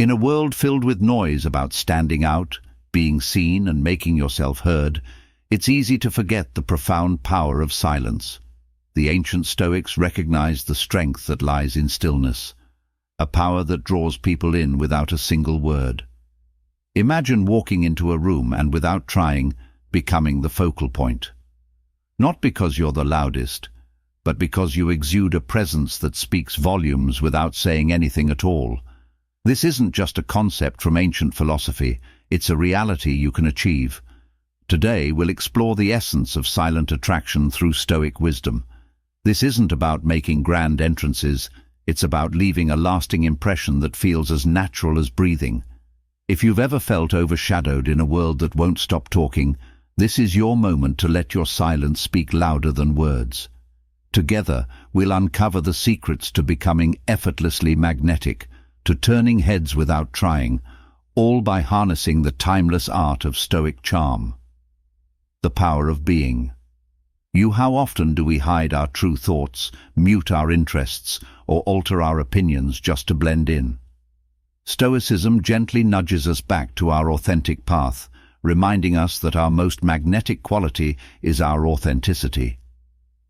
In a world filled with noise about standing out, being seen and making yourself heard, it's easy to forget the profound power of silence. The ancient Stoics recognized the strength that lies in stillness, a power that draws people in without a single word. Imagine walking into a room and, without trying, becoming the focal point. Not because you're the loudest, but because you exude a presence that speaks volumes without saying anything at all. This isn't just a concept from ancient philosophy, it's a reality you can achieve. Today we'll explore the essence of silent attraction through Stoic wisdom. This isn't about making grand entrances, it's about leaving a lasting impression that feels as natural as breathing. If you've ever felt overshadowed in a world that won't stop talking, this is your moment to let your silence speak louder than words. Together, we'll uncover the secrets to becoming effortlessly magnetic, to turning heads without trying, all by harnessing the timeless art of Stoic charm. The power of being. How often do we hide our true thoughts, mute our interests, or alter our opinions just to blend in? Stoicism gently nudges us back to our authentic path, reminding us that our most magnetic quality is our authenticity.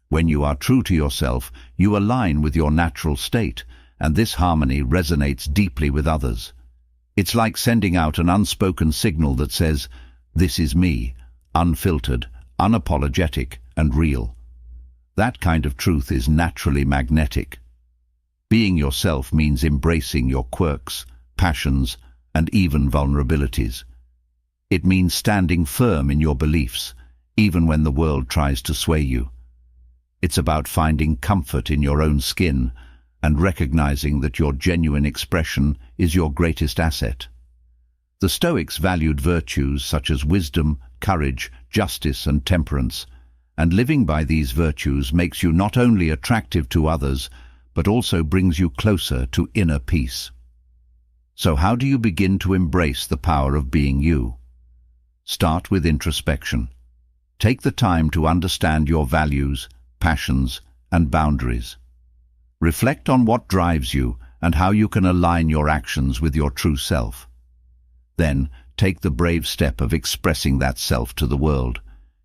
When you are true to yourself, you align with your natural state, and this harmony resonates deeply with others. It's like sending out an unspoken signal that says, "This is me, unfiltered, unapologetic, and real." That kind of truth is naturally magnetic. Being yourself means embracing your quirks, passions, and even vulnerabilities. It means standing firm in your beliefs, even when the world tries to sway you. It's about finding comfort in your own skin and recognizing that your genuine expression is your greatest asset. The Stoics valued virtues such as wisdom, courage, justice, and temperance, and living by these virtues makes you not only attractive to others, but also brings you closer to inner peace. So how do you begin to embrace the power of being you? Start with introspection. Take the time to understand your values, passions, and boundaries. Reflect on what drives you and how you can align your actions with your true self. Then, take the brave step of expressing that self to the world.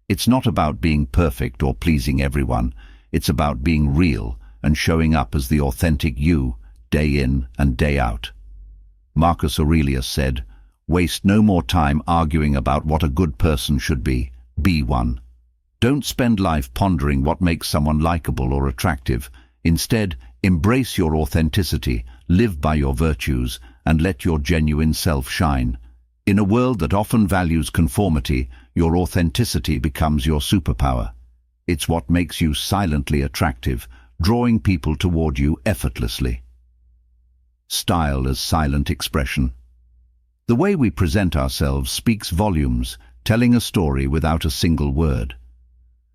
It's not about being perfect or pleasing everyone. It's about being real and showing up as the authentic you, day in and day out. Marcus Aurelius said, "Waste no more time arguing about what a good person should be. Be one." Don't spend life pondering what makes someone likable or attractive. Instead, embrace your authenticity, live by your virtues, and let your genuine self shine. In a world that often values conformity, your authenticity becomes your superpower. It's what makes you silently attractive, drawing people toward you effortlessly. Style as silent expression. The way we present ourselves speaks volumes, telling a story without a single word.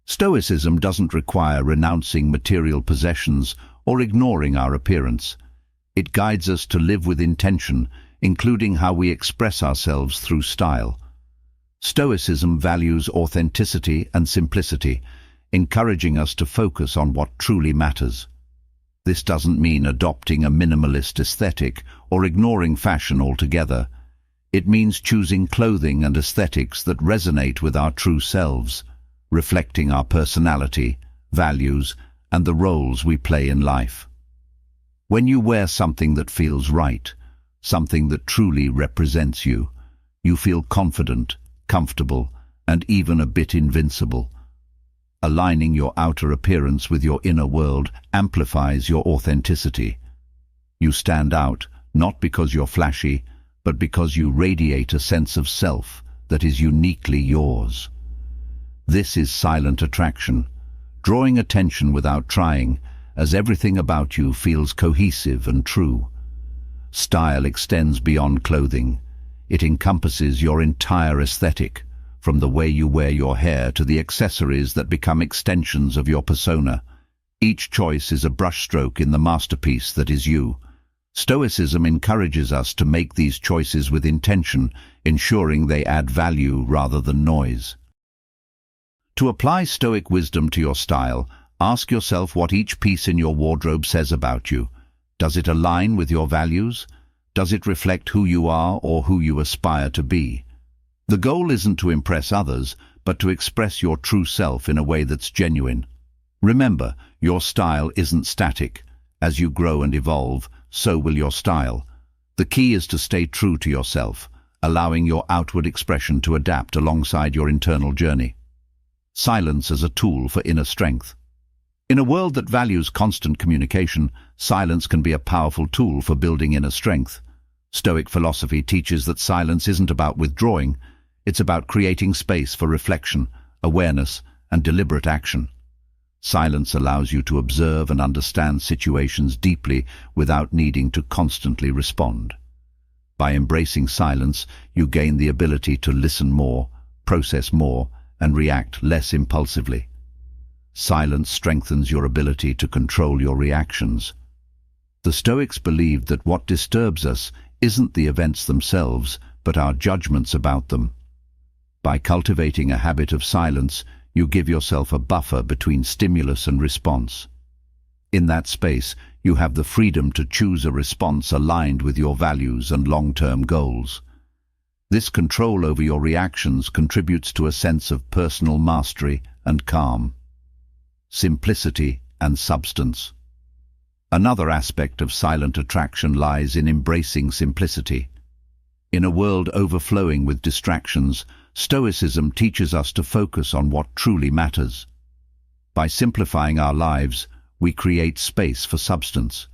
Stoicism doesn't require renouncing material possessions or ignoring our appearance. It guides us to live with intention, including how we express ourselves through style. Stoicism values authenticity and simplicity, encouraging us to focus on what truly matters. This doesn't mean adopting a minimalist aesthetic or ignoring fashion altogether. It means choosing clothing and aesthetics that resonate with our true selves, reflecting our personality, values, and the roles we play in life. When you wear something that feels right, something that truly represents you, you feel confident, comfortable, and even a bit invincible. Aligning your outer appearance with your inner world amplifies your authenticity. You stand out, not because you're flashy, but because you radiate a sense of self that is uniquely yours. This is silent attraction, drawing attention without trying, as everything about you feels cohesive and true. Style extends beyond clothing. It encompasses your entire aesthetic, from the way you wear your hair to the accessories that become extensions of your persona. Each choice is a brushstroke in the masterpiece that is you. Stoicism encourages us to make these choices with intention, ensuring they add value rather than noise. To apply Stoic wisdom to your style, ask yourself what each piece in your wardrobe says about you. Does it align with your values? Does it reflect who you are or who you aspire to be? The goal isn't to impress others, but to express your true self in a way that's genuine. Remember, your style isn't static. As you grow and evolve, so will your style. The key is to stay true to yourself, allowing your outward expression to adapt alongside your internal journey. Silence as a tool for inner strength. In a world that values constant communication, silence can be a powerful tool for building inner strength. Stoic philosophy teaches that silence isn't about withdrawing, it's about creating space for reflection, awareness, and deliberate action. Silence allows you to observe and understand situations deeply without needing to constantly respond. By embracing silence, you gain the ability to listen more, process more, and react less impulsively. Silence strengthens your ability to control your reactions. The Stoics believed that what disturbs us isn't the events themselves, but our judgments about them. By cultivating a habit of silence, you give yourself a buffer between stimulus and response. In that space, you have the freedom to choose a response aligned with your values and long-term goals. This control over your reactions contributes to a sense of personal mastery and calm. Simplicity and substance. Another aspect of silent attraction lies in embracing simplicity. In a world overflowing with distractions, Stoicism teaches us to focus on what truly matters. By simplifying our lives, we create space for substance.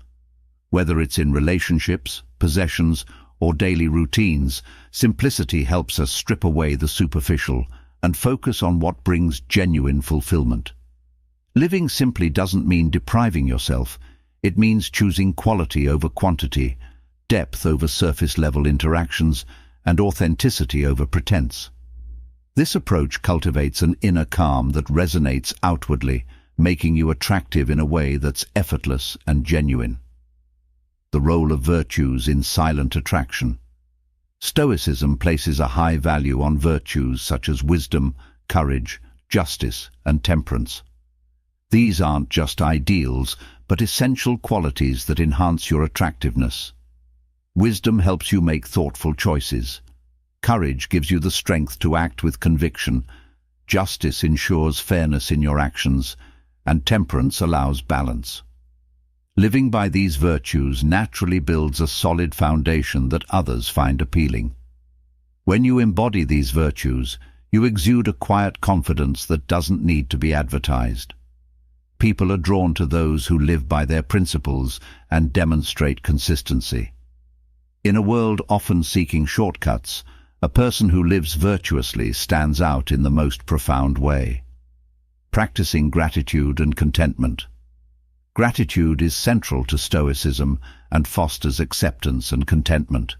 Whether it's in relationships, possessions, or daily routines, simplicity helps us strip away the superficial and focus on what brings genuine fulfillment. Living simply doesn't mean depriving yourself. It means choosing quality over quantity, depth over surface-level interactions, and authenticity over pretense. This approach cultivates an inner calm that resonates outwardly, making you attractive in a way that's effortless and genuine. The role of virtues in silent attraction. Stoicism places a high value on virtues such as wisdom, courage, justice, and temperance. These aren't just ideals, but essential qualities that enhance your attractiveness. Wisdom helps you make thoughtful choices. Courage gives you the strength to act with conviction. Justice ensures fairness in your actions, and temperance allows balance. Living by these virtues naturally builds a solid foundation that others find appealing. When you embody these virtues, you exude a quiet confidence that doesn't need to be advertised. People are drawn to those who live by their principles and demonstrate consistency. In a world often seeking shortcuts, a person who lives virtuously stands out in the most profound way. Practicing gratitude and contentment. Gratitude is central to Stoicism and fosters acceptance and contentment.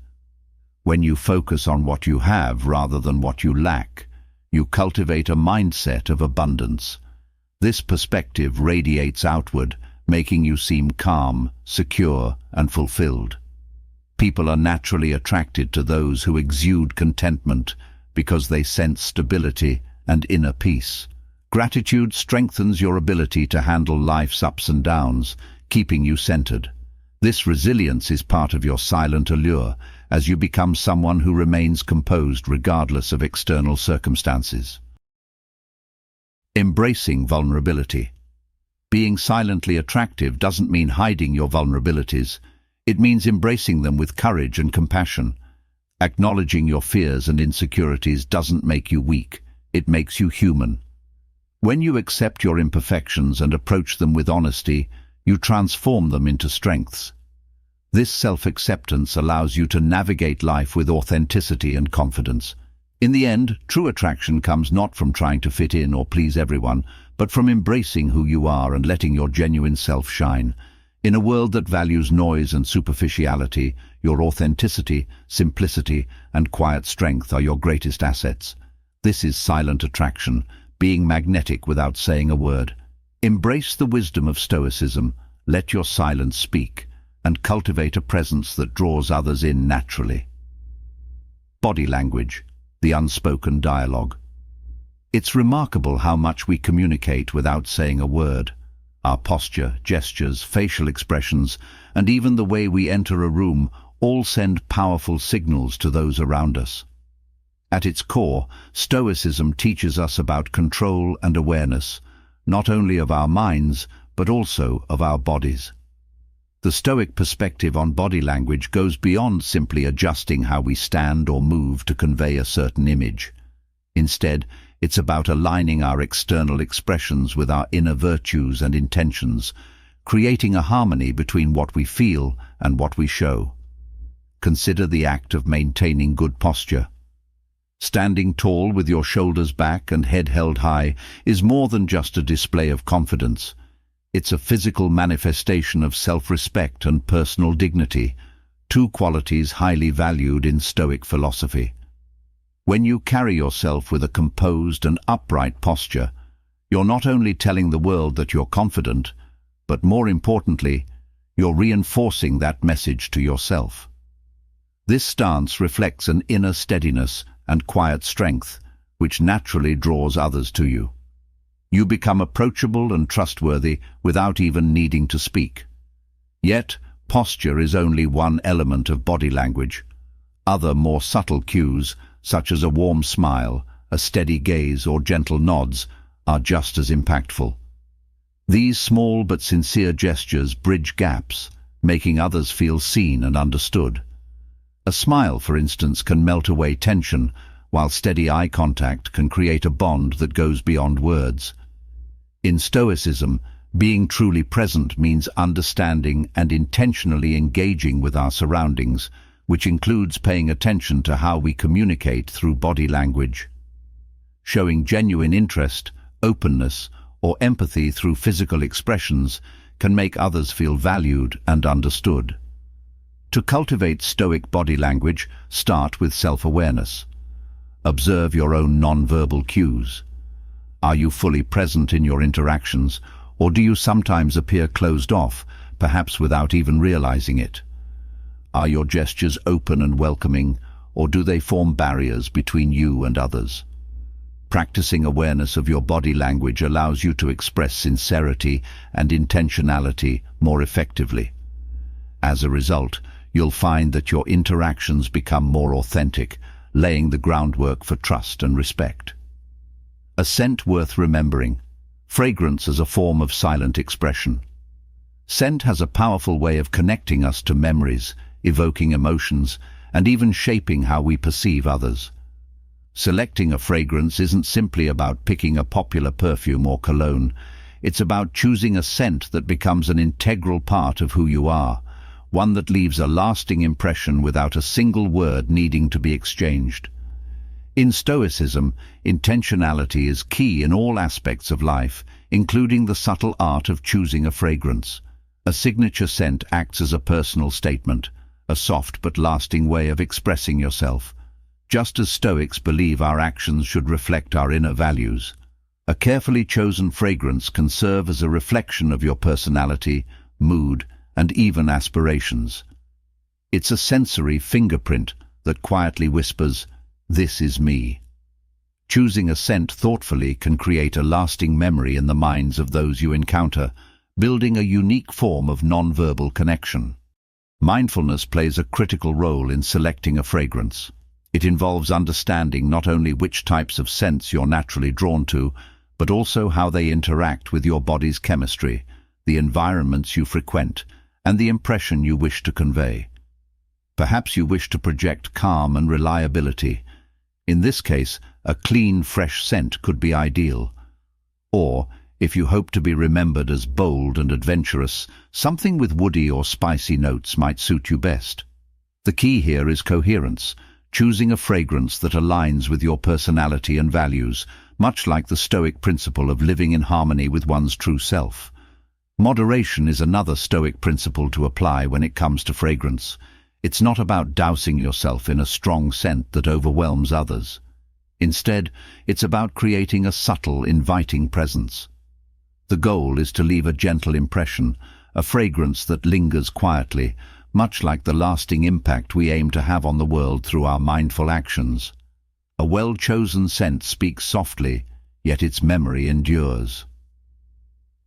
When you focus on what you have rather than what you lack, you cultivate a mindset of abundance. This perspective radiates outward, making you seem calm, secure, and fulfilled. People are naturally attracted to those who exude contentment because they sense stability and inner peace. Gratitude strengthens your ability to handle life's ups and downs, keeping you centered. This resilience is part of your silent allure as you become someone who remains composed regardless of external circumstances. Embracing vulnerability. Being silently attractive doesn't mean hiding your vulnerabilities. It means embracing them with courage and compassion. Acknowledging your fears and insecurities doesn't make you weak. It makes you human. When you accept your imperfections and approach them with honesty, you transform them into strengths. This self-acceptance allows you to navigate life with authenticity and confidence. In the end, true attraction comes not from trying to fit in or please everyone, but from embracing who you are and letting your genuine self shine. In a world that values noise and superficiality, your authenticity, simplicity, and quiet strength are your greatest assets. This is silent attraction, being magnetic without saying a word. Embrace the wisdom of Stoicism, let your silence speak, and cultivate a presence that draws others in naturally. Body language, the unspoken dialogue. It's remarkable how much we communicate without saying a word. Our posture, gestures, facial expressions, and even the way we enter a room all send powerful signals to those around us. At its core, Stoicism teaches us about control and awareness, not only of our minds, but also of our bodies. The Stoic perspective on body language goes beyond simply adjusting how we stand or move to convey a certain image. Instead, it's about aligning our external expressions with our inner virtues and intentions, creating a harmony between what we feel and what we show. Consider the act of maintaining good posture. Standing tall with your shoulders back and head held high is more than just a display of confidence. It's a physical manifestation of self-respect and personal dignity, two qualities highly valued in Stoic philosophy. When you carry yourself with a composed and upright posture, you're not only telling the world that you're confident, but more importantly, you're reinforcing that message to yourself. This stance reflects an inner steadiness and quiet strength, which naturally draws others to you. You become approachable and trustworthy without even needing to speak. Yet, posture is only one element of body language. Other more subtle cues, such as a warm smile, a steady gaze, or gentle nods, are just as impactful. These small but sincere gestures bridge gaps, making others feel seen and understood. A smile, for instance, can melt away tension, while steady eye contact can create a bond that goes beyond words. In Stoicism, being truly present means understanding and intentionally engaging with our surroundings, which includes paying attention to how we communicate through body language. Showing genuine interest, openness, or empathy through physical expressions can make others feel valued and understood. To cultivate Stoic body language, start with self-awareness. Observe your own non-verbal cues. Are you fully present in your interactions, or do you sometimes appear closed off, perhaps without even realizing it? Are your gestures open and welcoming, or do they form barriers between you and others? Practicing awareness of your body language allows you to express sincerity and intentionality more effectively. As a result, you'll find that your interactions become more authentic, laying the groundwork for trust and respect. A scent worth remembering. Fragrance as a form of silent expression. Scent has a powerful way of connecting us to memories, evoking emotions, and even shaping how we perceive others. Selecting a fragrance isn't simply about picking a popular perfume or cologne. It's about choosing a scent that becomes an integral part of who you are, one that leaves a lasting impression without a single word needing to be exchanged. In Stoicism, intentionality is key in all aspects of life, including the subtle art of choosing a fragrance. A signature scent acts as a personal statement, a soft but lasting way of expressing yourself. Just as Stoics believe our actions should reflect our inner values, a carefully chosen fragrance can serve as a reflection of your personality, mood, and even aspirations. It's a sensory fingerprint that quietly whispers, "This is me." Choosing a scent thoughtfully can create a lasting memory in the minds of those you encounter, building a unique form of non-verbal connection. Mindfulness plays a critical role in selecting a fragrance. It involves understanding not only which types of scents you're naturally drawn to, but also how they interact with your body's chemistry, the environments you frequent, and the impression you wish to convey. Perhaps you wish to project calm and reliability. In this case, a clean, fresh scent could be ideal. Or, if you hope to be remembered as bold and adventurous, something with woody or spicy notes might suit you best. The key here is coherence, choosing a fragrance that aligns with your personality and values, much like the Stoic principle of living in harmony with one's true self. Moderation is another Stoic principle to apply when it comes to fragrance. It's not about dousing yourself in a strong scent that overwhelms others. Instead, it's about creating a subtle, inviting presence. The goal is to leave a gentle impression, a fragrance that lingers quietly, much like the lasting impact we aim to have on the world through our mindful actions. A well-chosen scent speaks softly, yet its memory endures.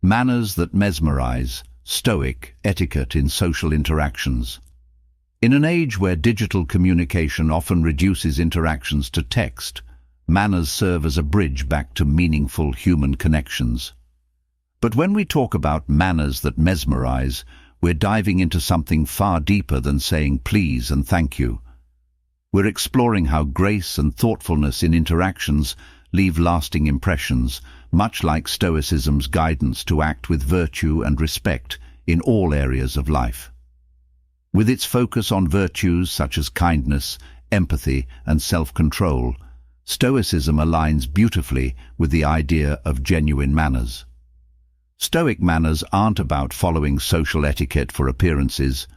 Manners that mesmerize. Stoic etiquette in social interactions. In an age where digital communication often reduces interactions to text, manners serve as a bridge back to meaningful human connections. But when we talk about manners that mesmerize, we're diving into something far deeper than saying please and thank you. We're exploring how grace and thoughtfulness in interactions leave lasting impressions, much like Stoicism's guidance to act with virtue and respect in all areas of life. With its focus on virtues such as kindness, empathy, and self-control, Stoicism aligns beautifully with the idea of genuine manners. Stoic manners aren't about following social etiquette for appearances.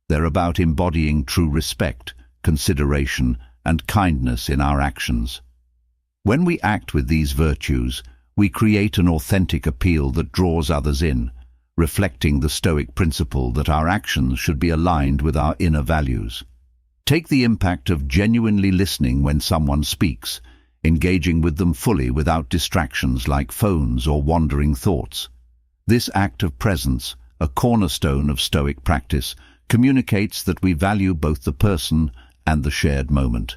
They're about embodying true respect, consideration, and kindness in our actions. When we act with these virtues, we create an authentic appeal that draws others in, reflecting the Stoic principle that our actions should be aligned with our inner values. Take the impact of genuinely listening when someone speaks, engaging with them fully without distractions like phones or wandering thoughts. This act of presence, a cornerstone of Stoic practice, communicates that we value both the person and the shared moment.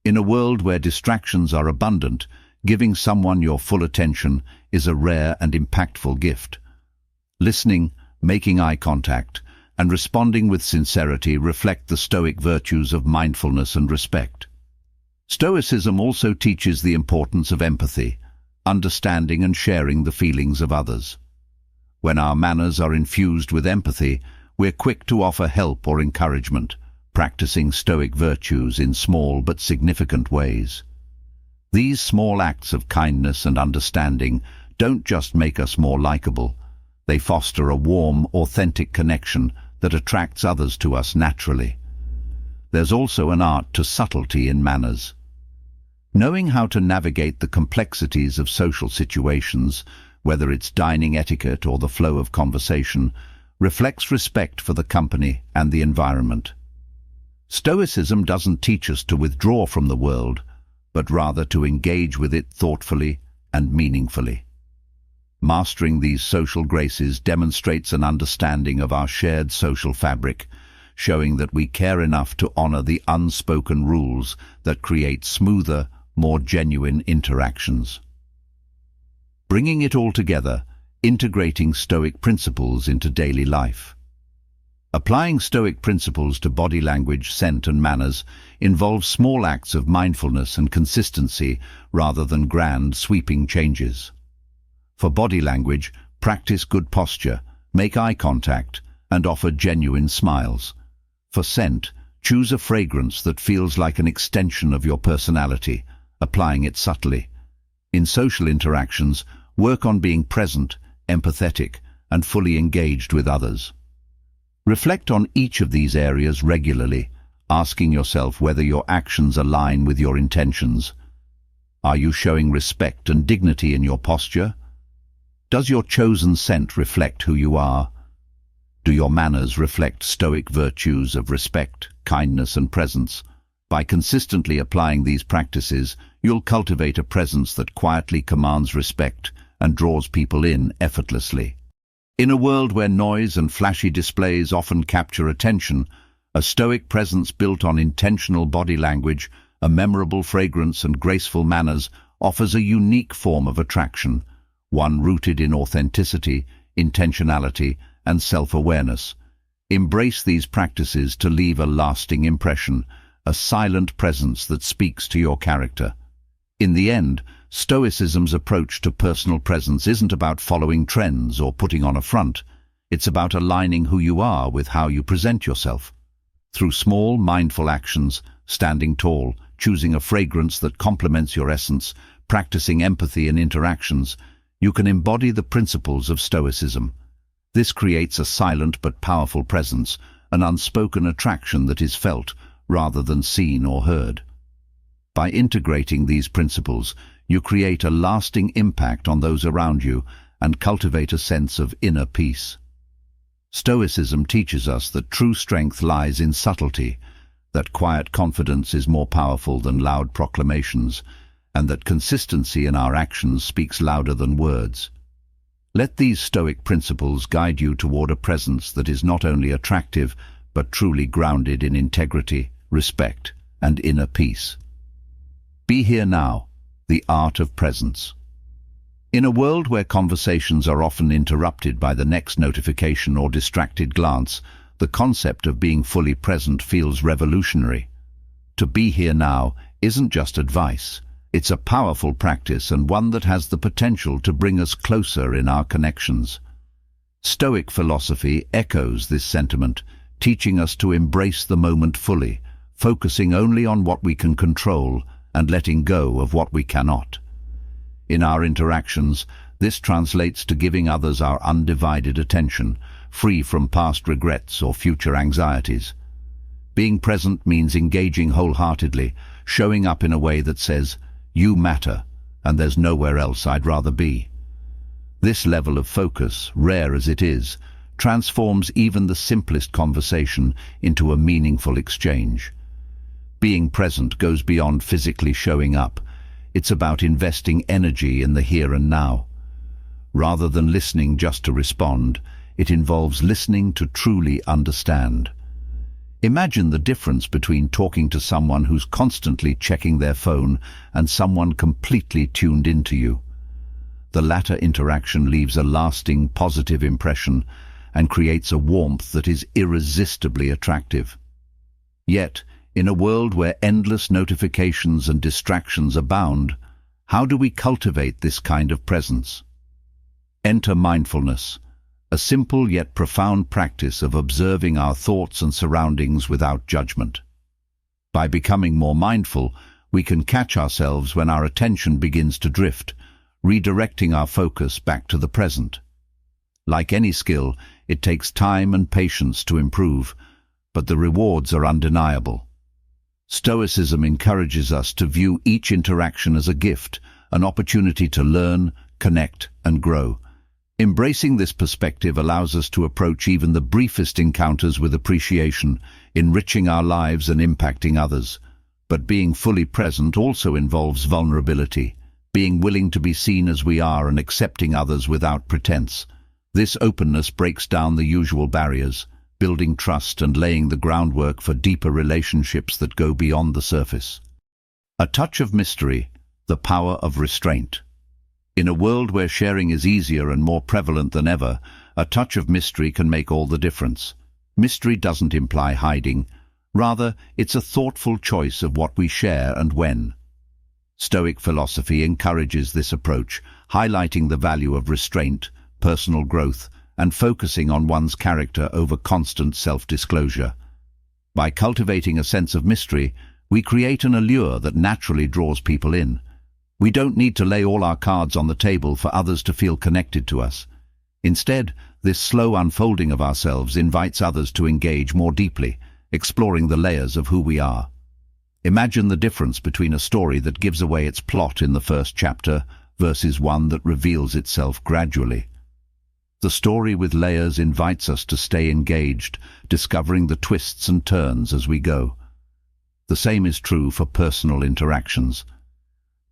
In a world where distractions are abundant, giving someone your full attention is a rare and impactful gift. Listening, making eye contact, and responding with sincerity reflect the Stoic virtues of mindfulness and respect. Stoicism also teaches the importance of empathy, understanding and sharing the feelings of others. When our manners are infused with empathy, we're quick to offer help or encouragement, practicing Stoic virtues in small but significant ways. These small acts of kindness and understanding don't just make us more likable, they foster a warm, authentic connection that attracts others to us naturally. There's also an art to subtlety in manners. Knowing how to navigate the complexities of social situations, whether it's dining etiquette or the flow of conversation, reflects respect for the company and the environment. Stoicism doesn't teach us to withdraw from the world, but rather to engage with it thoughtfully and meaningfully. Mastering these social graces demonstrates an understanding of our shared social fabric, showing that we care enough to honor the unspoken rules that create smoother, more genuine interactions. Bringing it all together, integrating Stoic principles into daily life. Applying Stoic principles to body language, scent, and manners involves small acts of mindfulness and consistency rather than grand, sweeping changes. For body language, practice good posture, make eye contact, and offer genuine smiles. For scent, choose a fragrance that feels like an extension of your personality, applying it subtly. In social interactions, work on being present, empathetic, and fully engaged with others. Reflect on each of these areas regularly, asking yourself whether your actions align with your intentions. Are you showing respect and dignity in your posture? Does your chosen scent reflect who you are? Do your manners reflect Stoic virtues of respect, kindness, and presence? By consistently applying these practices, you'll cultivate a presence that quietly commands respect and draws people in effortlessly. In a world where noise and flashy displays often capture attention, a Stoic presence built on intentional body language, a memorable fragrance, and graceful manners offers a unique form of attraction, one rooted in authenticity, intentionality, and self-awareness. Embrace these practices to leave a lasting impression, a silent presence that speaks to your character. In the end, Stoicism's approach to personal presence isn't about following trends or putting on a front. It's about aligning who you are with how you present yourself. Through small, mindful actions, standing tall, choosing a fragrance that complements your essence, practicing empathy in interactions, you can embody the principles of Stoicism. This creates a silent but powerful presence, an unspoken attraction that is felt rather than seen or heard. By integrating these principles, you create a lasting impact on those around you and cultivate a sense of inner peace. Stoicism teaches us that true strength lies in subtlety, that quiet confidence is more powerful than loud proclamations, and that consistency in our actions speaks louder than words. Let these Stoic principles guide you toward a presence that is not only attractive, but truly grounded in integrity, respect, and inner peace. Be here now, the art of presence. In a world where conversations are often interrupted by the next notification or distracted glance, the concept of being fully present feels revolutionary. To be here now isn't just advice. It's a powerful practice and one that has the potential to bring us closer in our connections. Stoic philosophy echoes this sentiment, teaching us to embrace the moment fully, focusing only on what we can control and letting go of what we cannot. In our interactions, this translates to giving others our undivided attention, free from past regrets or future anxieties. Being present means engaging wholeheartedly, showing up in a way that says, "You matter, and there's nowhere else I'd rather be." This level of focus, rare as it is, transforms even the simplest conversation into a meaningful exchange. Being present goes beyond physically showing up. It's about investing energy in the here and now. Rather than listening just to respond, it involves listening to truly understand. Imagine the difference between talking to someone who's constantly checking their phone and someone completely tuned into you. The latter interaction leaves a lasting positive impression and creates a warmth that is irresistibly attractive. Yet, in a world where endless notifications and distractions abound, how do we cultivate this kind of presence? Enter mindfulness, a simple yet profound practice of observing our thoughts and surroundings without judgment. By becoming more mindful, we can catch ourselves when our attention begins to drift, redirecting our focus back to the present. Like any skill, it takes time and patience to improve, but the rewards are undeniable. Stoicism encourages us to view each interaction as a gift, an opportunity to learn, connect, and grow. Embracing this perspective allows us to approach even the briefest encounters with appreciation, enriching our lives and impacting others. But being fully present also involves vulnerability, being willing to be seen as we are and accepting others without pretense. This openness breaks down the usual barriers, building trust and laying the groundwork for deeper relationships that go beyond the surface. A touch of mystery, the power of restraint. In a world where sharing is easier and more prevalent than ever, a touch of mystery can make all the difference. Mystery doesn't imply hiding. Rather, it's a thoughtful choice of what we share and when. Stoic philosophy encourages this approach, highlighting the value of restraint, personal growth, and focusing on one's character over constant self-disclosure. By cultivating a sense of mystery, we create an allure that naturally draws people in. We don't need to lay all our cards on the table for others to feel connected to us. Instead, this slow unfolding of ourselves invites others to engage more deeply, exploring the layers of who we are. Imagine the difference between a story that gives away its plot in the first chapter versus one that reveals itself gradually. The story with layers invites us to stay engaged, discovering the twists and turns as we go. The same is true for personal interactions.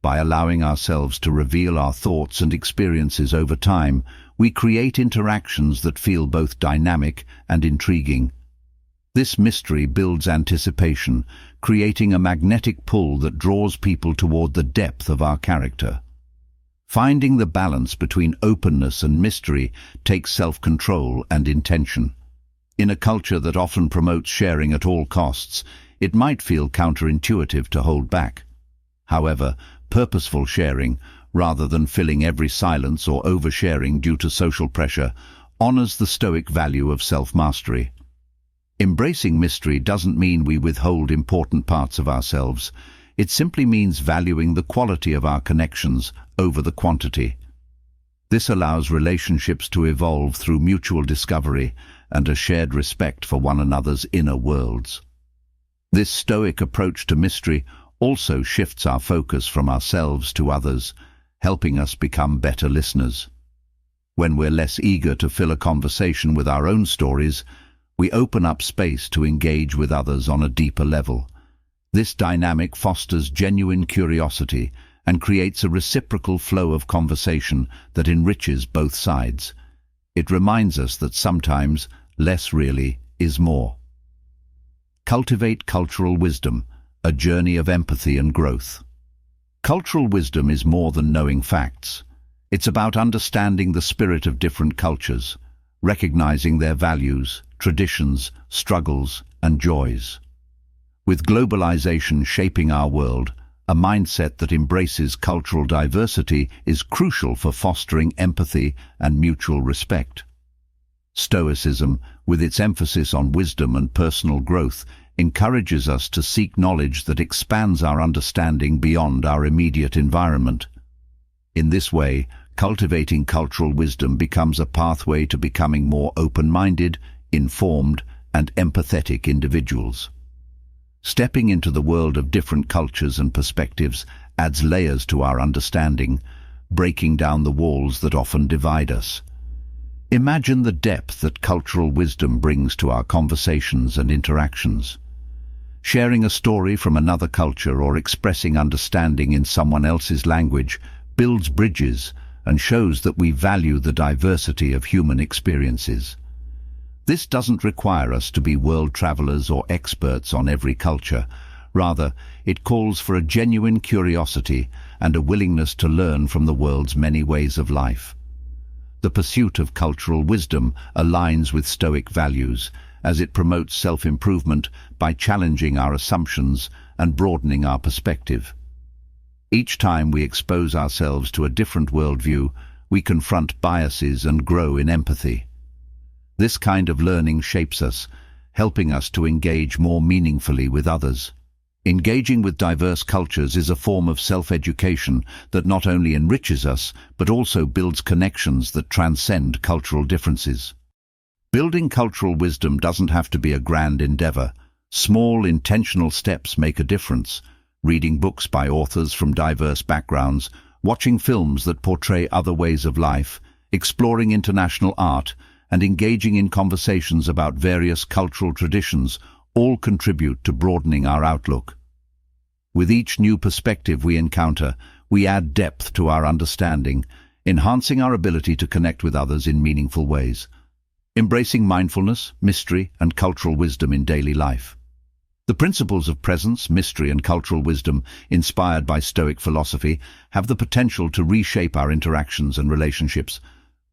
By allowing ourselves to reveal our thoughts and experiences over time, we create interactions that feel both dynamic and intriguing. This mystery builds anticipation, creating a magnetic pull that draws people toward the depth of our character. Finding the balance between openness and mystery takes self-control and intention. In a culture that often promotes sharing at all costs, it might feel counterintuitive to hold back. However, purposeful sharing, rather than filling every silence or oversharing due to social pressure, honors the Stoic value of self-mastery. Embracing mystery doesn't mean we withhold important parts of ourselves. It simply means valuing the quality of our connections over the quantity. This allows relationships to evolve through mutual discovery and a shared respect for one another's inner worlds. This Stoic approach to mystery also shifts our focus from ourselves to others, helping us become better listeners. When we're less eager to fill a conversation with our own stories, we open up space to engage with others on a deeper level. This dynamic fosters genuine curiosity and creates a reciprocal flow of conversation that enriches both sides. It reminds us that sometimes less really is more. Cultivate cultural wisdom, a journey of empathy and growth. Cultural wisdom is more than knowing facts. It's about understanding the spirit of different cultures, recognizing their values, traditions, struggles, and joys. With globalization shaping our world, a mindset that embraces cultural diversity is crucial for fostering empathy and mutual respect. Stoicism, with its emphasis on wisdom and personal growth, encourages us to seek knowledge that expands our understanding beyond our immediate environment. In this way, cultivating cultural wisdom becomes a pathway to becoming more open-minded, informed, and empathetic individuals. Stepping into the world of different cultures and perspectives adds layers to our understanding, breaking down the walls that often divide us. Imagine the depth that cultural wisdom brings to our conversations and interactions. Sharing a story from another culture or expressing understanding in someone else's language builds bridges and shows that we value the diversity of human experiences. This doesn't require us to be world travelers or experts on every culture. Rather, it calls for a genuine curiosity and a willingness to learn from the world's many ways of life. The pursuit of cultural wisdom aligns with Stoic values, as it promotes self-improvement by challenging our assumptions and broadening our perspective. Each time we expose ourselves to a different worldview, we confront biases and grow in empathy. This kind of learning shapes us, helping us to engage more meaningfully with others. Engaging with diverse cultures is a form of self-education that not only enriches us, but also builds connections that transcend cultural differences. Building cultural wisdom doesn't have to be a grand endeavor. Small, intentional steps make a difference. Reading books by authors from diverse backgrounds, watching films that portray other ways of life, exploring international art, and engaging in conversations about various cultural traditions all contribute to broadening our outlook. With each new perspective we encounter, we add depth to our understanding, enhancing our ability to connect with others in meaningful ways. Embracing mindfulness, mystery, and cultural wisdom in daily life. The principles of presence, mystery, and cultural wisdom, inspired by Stoic philosophy, have the potential to reshape our interactions and relationships.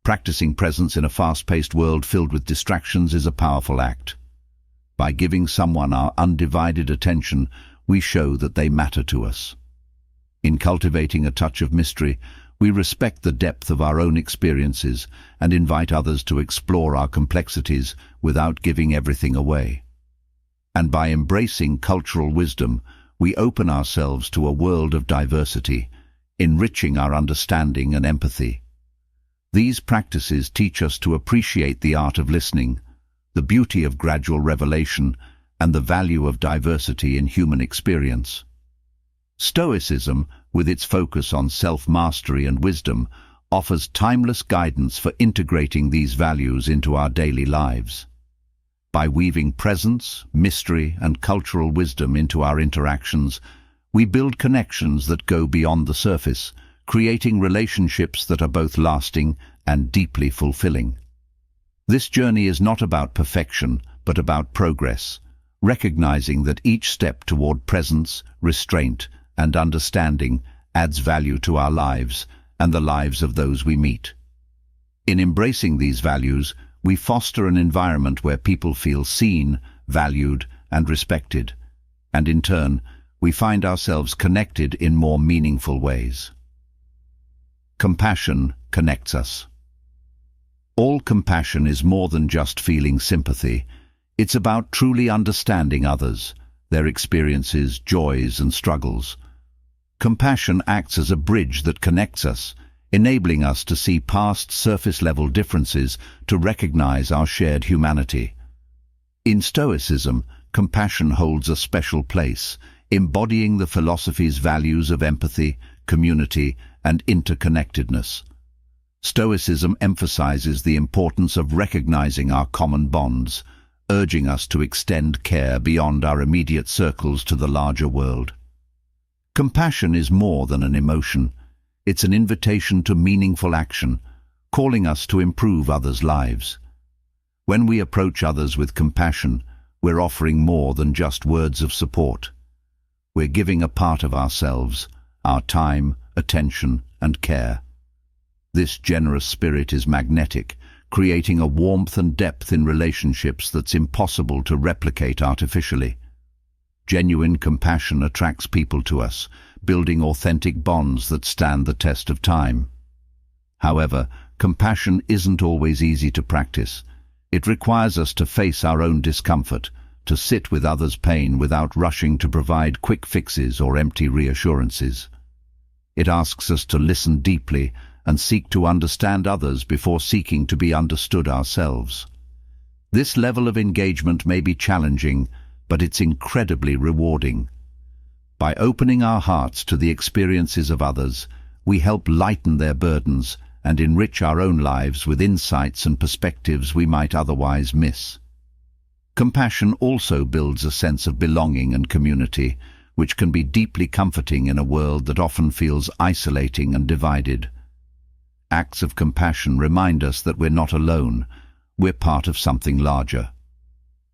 Practicing presence in a fast-paced world filled with distractions is a powerful act. By giving someone our undivided attention, we show that they matter to us. In cultivating a touch of mystery, we respect the depth of our own experiences and invite others to explore our complexities without giving everything away. And by embracing cultural wisdom, we open ourselves to a world of diversity, enriching our understanding and empathy. These practices teach us to appreciate the art of listening, the beauty of gradual revelation, and the value of diversity in human experience. Stoicism, with its focus on self-mastery and wisdom, offers timeless guidance for integrating these values into our daily lives. By weaving presence, mystery, and cultural wisdom into our interactions, we build connections that go beyond the surface, creating relationships that are both lasting and deeply fulfilling. This journey is not about perfection, but about progress, recognizing that each step toward presence, restraint, and understanding adds value to our lives and the lives of those we meet. In embracing these values, we foster an environment where people feel seen, valued, and respected, and in turn, we find ourselves connected in more meaningful ways. Compassion connects us. All compassion is more than just feeling sympathy. It's about truly understanding others, their experiences, joys, and struggles. Compassion acts as a bridge that connects us, enabling us to see past surface-level differences to recognize our shared humanity. In Stoicism, compassion holds a special place, embodying the philosophy's values of empathy, community, and interconnectedness. Stoicism emphasizes the importance of recognizing our common bonds, urging us to extend care beyond our immediate circles to the larger world. Compassion is more than an emotion. It's an invitation to meaningful action, calling us to improve others' lives. When we approach others with compassion, we're offering more than just words of support. We're giving a part of ourselves, our time, attention, and care. This generous spirit is magnetic, creating a warmth and depth in relationships that's impossible to replicate artificially. Genuine compassion attracts people to us, building authentic bonds that stand the test of time. However, compassion isn't always easy to practice. It requires us to face our own discomfort, to sit with others' pain without rushing to provide quick fixes or empty reassurances. It asks us to listen deeply and seek to understand others before seeking to be understood ourselves. This level of engagement may be challenging, but it's incredibly rewarding. By opening our hearts to the experiences of others, we help lighten their burdens and enrich our own lives with insights and perspectives we might otherwise miss. Compassion also builds a sense of belonging and community, which can be deeply comforting in a world that often feels isolating and divided. Acts of compassion remind us that we're not alone, we're part of something larger.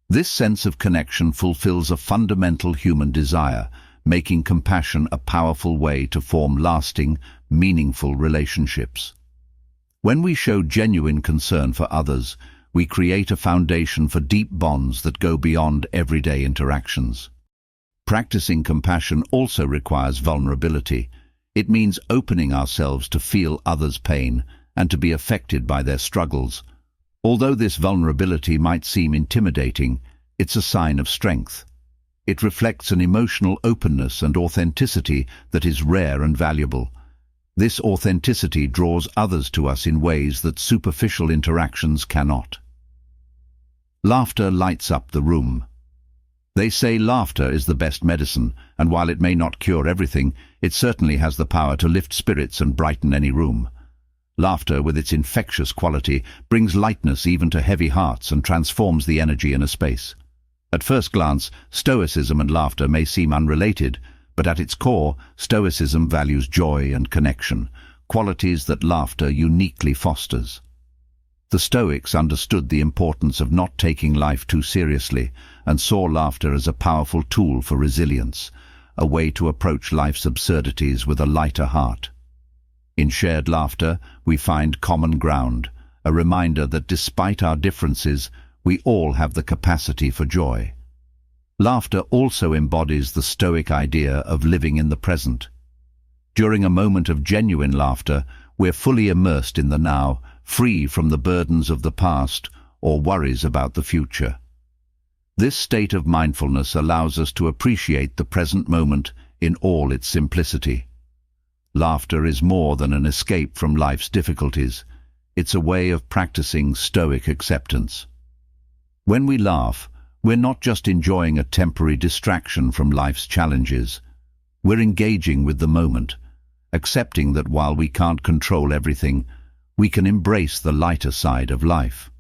This sense of connection fulfills a fundamental human desire, making compassion a powerful way to form lasting, meaningful relationships. When we show genuine concern for others, we create a foundation for deep bonds that go beyond everyday interactions. Practicing compassion also requires vulnerability. It means opening ourselves to feel others' pain and to be affected by their struggles. Although this vulnerability might seem intimidating, it's a sign of strength. It reflects an emotional openness and authenticity that is rare and valuable. This authenticity draws others to us in ways that superficial interactions cannot. Laughter lights up the room. They say laughter is the best medicine, and while it may not cure everything, it certainly has the power to lift spirits and brighten any room. Laughter, with its infectious quality, brings lightness even to heavy hearts and transforms the energy in a space. At first glance, Stoicism and laughter may seem unrelated, but at its core, Stoicism values joy and connection, qualities that laughter uniquely fosters. The Stoics understood the importance of not taking life too seriously and saw laughter as a powerful tool for resilience, a way to approach life's absurdities with a lighter heart. In shared laughter, we find common ground, a reminder that despite our differences, we all have the capacity for joy. Laughter also embodies the Stoic idea of living in the present. During a moment of genuine laughter, we're fully immersed in the now, free from the burdens of the past or worries about the future. This state of mindfulness allows us to appreciate the present moment in all its simplicity. Laughter is more than an escape from life's difficulties. It's a way of practicing Stoic acceptance. When we laugh, we're not just enjoying a temporary distraction from life's challenges. We're engaging with the moment, accepting that while we can't control everything, we can embrace the lighter side of life.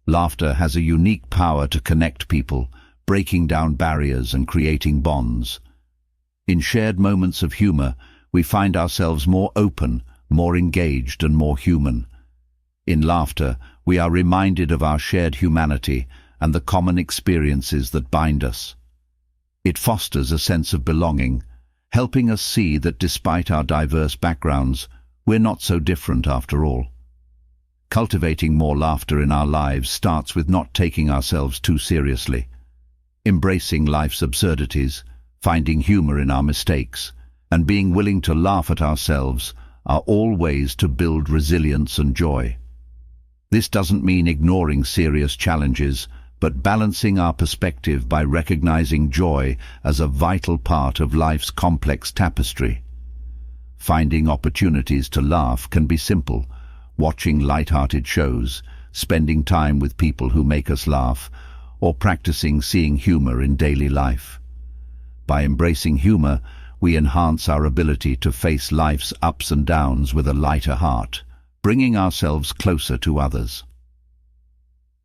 Laughter has a unique power to connect people, breaking down barriers and creating bonds. In shared moments of humor, we find ourselves more open, more engaged, and more human. In laughter, we are reminded of our shared humanity and the common experiences that bind us. It fosters a sense of belonging, helping us see that despite our diverse backgrounds, we're not so different after all. Cultivating more laughter in our lives starts with not taking ourselves too seriously. Embracing life's absurdities, finding humor in our mistakes, and being willing to laugh at ourselves are all ways to build resilience and joy. This doesn't mean ignoring serious challenges, but balancing our perspective by recognizing joy as a vital part of life's complex tapestry. Finding opportunities to laugh can be simple: watching light-hearted shows, spending time with people who make us laugh, or practicing seeing humor in daily life. By embracing humor, we enhance our ability to face life's ups and downs with a lighter heart, bringing ourselves closer to others.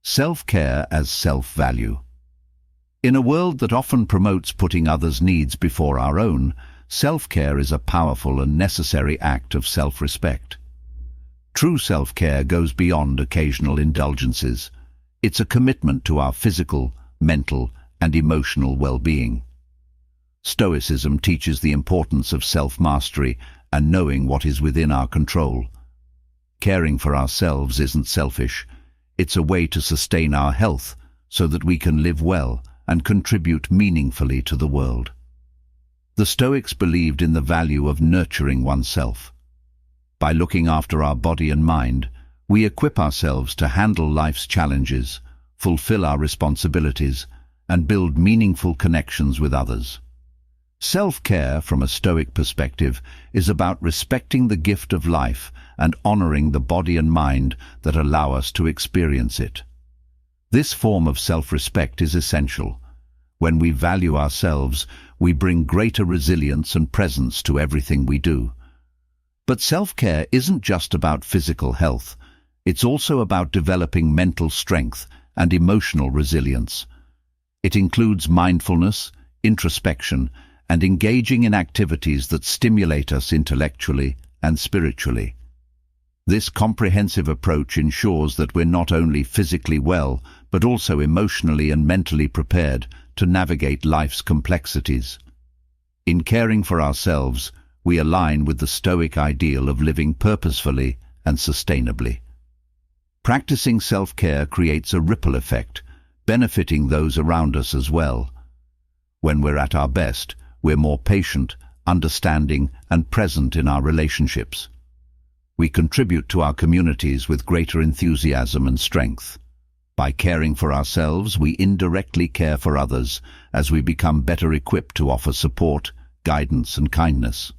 Self-care as self-value. In a world that often promotes putting others' needs before our own, self-care is a powerful and necessary act of self-respect. True self-care goes beyond occasional indulgences. It's a commitment to our physical, mental, and emotional well-being. Stoicism teaches the importance of self-mastery and knowing what is within our control. Caring for ourselves isn't selfish. It's a way to sustain our health so that we can live well and contribute meaningfully to the world. The Stoics believed in the value of nurturing oneself. By looking after our body and mind, we equip ourselves to handle life's challenges, fulfill our responsibilities, and build meaningful connections with others. Self-care, from a Stoic perspective, is about respecting the gift of life and honoring the body and mind that allow us to experience it. This form of self-respect is essential. When we value ourselves, we bring greater resilience and presence to everything we do. But self-care isn't just about physical health. It's also about developing mental strength and emotional resilience. It includes mindfulness, introspection, and engaging in activities that stimulate us intellectually and spiritually. This comprehensive approach ensures that we're not only physically well, but also emotionally and mentally prepared to navigate life's complexities. In caring for ourselves, we align with the Stoic ideal of living purposefully and sustainably. Practicing self-care creates a ripple effect, benefiting those around us as well. When we're at our best, we're more patient, understanding, and present in our relationships. We contribute to our communities with greater enthusiasm and strength. By caring for ourselves, we indirectly care for others as we become better equipped to offer support, guidance, and kindness.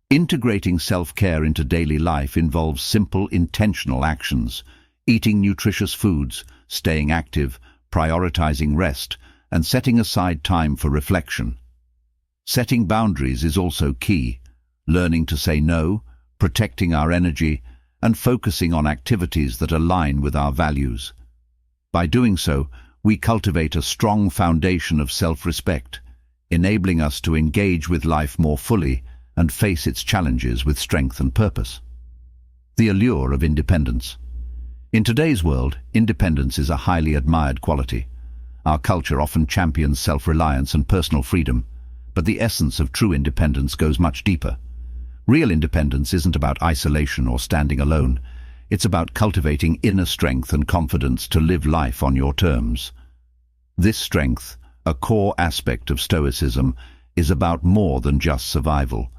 Integrating self-care into daily life involves simple, intentional actions: eating nutritious foods, staying active, prioritizing rest, and setting aside time for reflection. Setting boundaries is also key, learning to say no, protecting our energy, and focusing on activities that align with our values. By doing so, we cultivate a strong foundation of self-respect, enabling us to engage with life more fully and face its challenges with strength and purpose. The allure of independence. In today's world, independence is a highly admired quality. Our culture often champions self-reliance and personal freedom, but the essence of true independence goes much deeper. Real independence isn't about isolation or standing alone. It's about cultivating inner strength and confidence to live life on your terms. This strength, a core aspect of Stoicism, is about more than just survival.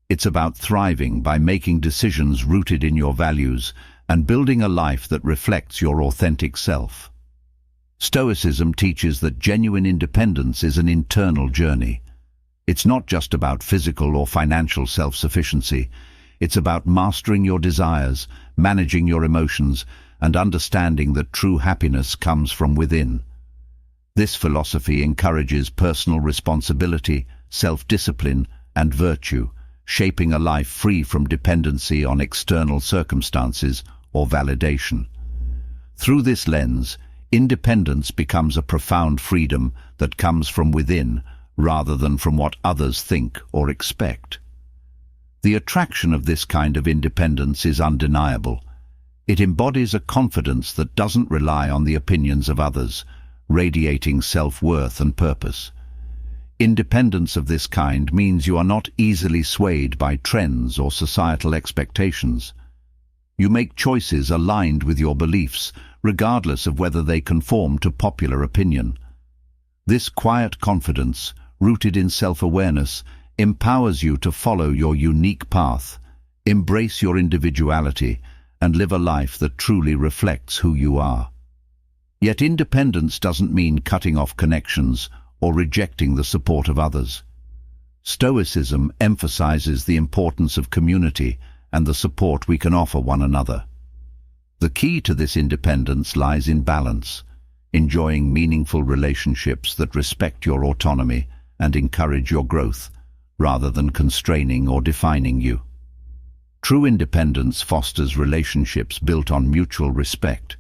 It's about thriving by making decisions rooted in your values and building a life that reflects your authentic self. Stoicism teaches that genuine independence is an internal journey. It's not just about physical or financial self-sufficiency. It's about mastering your desires, managing your emotions, and understanding that true happiness comes from within. This philosophy encourages personal responsibility, self-discipline, and virtue, shaping a life free from dependency on external circumstances or validation. Through this lens, independence becomes a profound freedom that comes from within, rather than from what others think or expect. The attraction of this kind of independence is undeniable. It embodies a confidence that doesn't rely on the opinions of others, radiating self-worth and purpose. Independence of this kind means you are not easily swayed by trends or societal expectations. You make choices aligned with your beliefs, regardless of whether they conform to popular opinion. This quiet confidence, rooted in self-awareness, empowers you to follow your unique path, embrace your individuality, and live a life that truly reflects who you are. Yet independence doesn't mean cutting off connections or rejecting the support of others. Stoicism emphasizes the importance of community and the support we can offer one another. The key to this independence lies in balance, enjoying meaningful relationships that respect your autonomy and encourage your growth, rather than constraining or defining you. True independence fosters relationships built on mutual respect,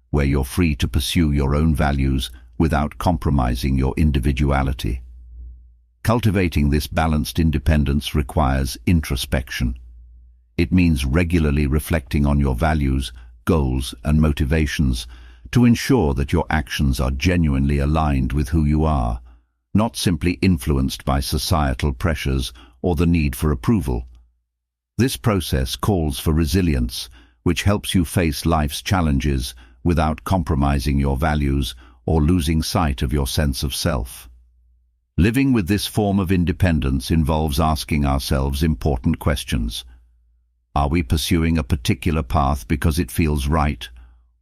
where you're free to pursue your own values without compromising your individuality. Cultivating this balanced independence requires introspection. It means regularly reflecting on your values, goals, and motivations to ensure that your actions are genuinely aligned with who you are, not simply influenced by societal pressures or the need for approval. This process calls for resilience, which helps you face life's challenges without compromising your values or losing sight of your sense of self. Living with this form of independence involves asking ourselves important questions. Are we pursuing a particular path because it feels right,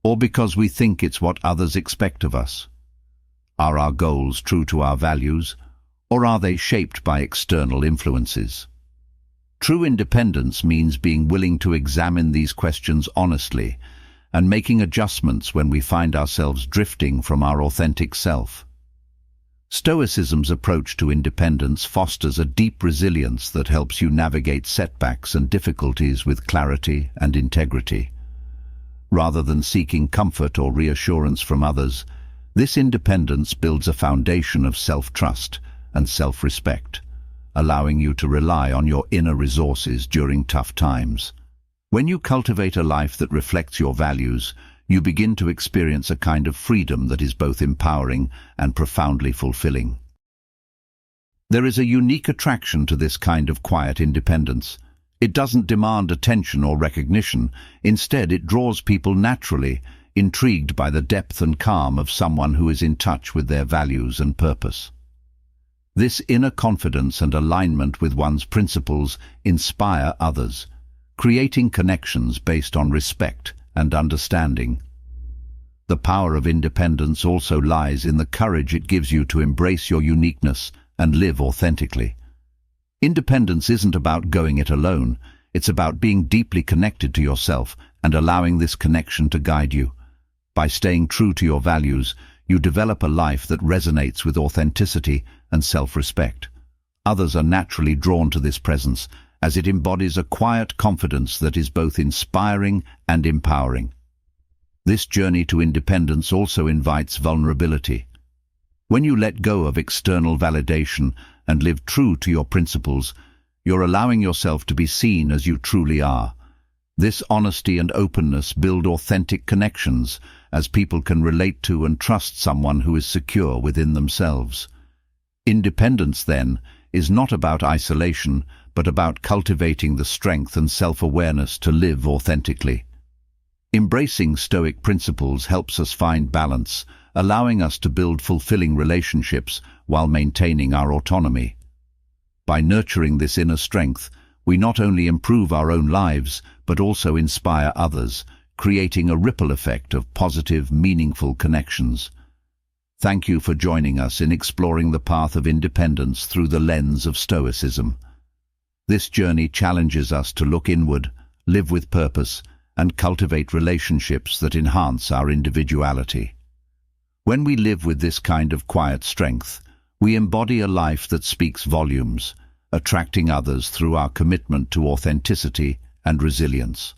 or because we think it's what others expect of us? Are our goals true to our values, or are they shaped by external influences? True independence means being willing to examine these questions honestly and making adjustments when we find ourselves drifting from our authentic self. Stoicism's approach to independence fosters a deep resilience that helps you navigate setbacks and difficulties with clarity and integrity. Rather than seeking comfort or reassurance from others, this independence builds a foundation of self-trust and self-respect, allowing you to rely on your inner resources during tough times. When you cultivate a life that reflects your values, you begin to experience a kind of freedom that is both empowering and profoundly fulfilling. There is a unique attraction to this kind of quiet independence. It doesn't demand attention or recognition. Instead, it draws people naturally, intrigued by the depth and calm of someone who is in touch with their values and purpose. This inner confidence and alignment with one's principles inspire others, creating connections based on respect and understanding. The power of independence also lies in the courage it gives you to embrace your uniqueness and live authentically. Independence isn't about going it alone. It's about being deeply connected to yourself and allowing this connection to guide you. By staying true to your values, you develop a life that resonates with authenticity and self-respect. Others are naturally drawn to this presence, as it embodies a quiet confidence that is both inspiring and empowering. This journey to independence also invites vulnerability. When you let go of external validation and live true to your principles, you're allowing yourself to be seen as you truly are. This honesty and openness build authentic connections, as people can relate to and trust someone who is secure within themselves. Independence, then, is not about isolation, but about cultivating the strength and self-awareness to live authentically. Embracing Stoic principles helps us find balance, allowing us to build fulfilling relationships while maintaining our autonomy. By nurturing this inner strength, we not only improve our own lives, but also inspire others, creating a ripple effect of positive, meaningful connections. Thank you for joining us in exploring the path of independence through the lens of Stoicism. This journey challenges us to look inward, live with purpose, and cultivate relationships that enhance our individuality. When we live with this kind of quiet strength, we embody a life that speaks volumes, attracting others through our commitment to authenticity and resilience.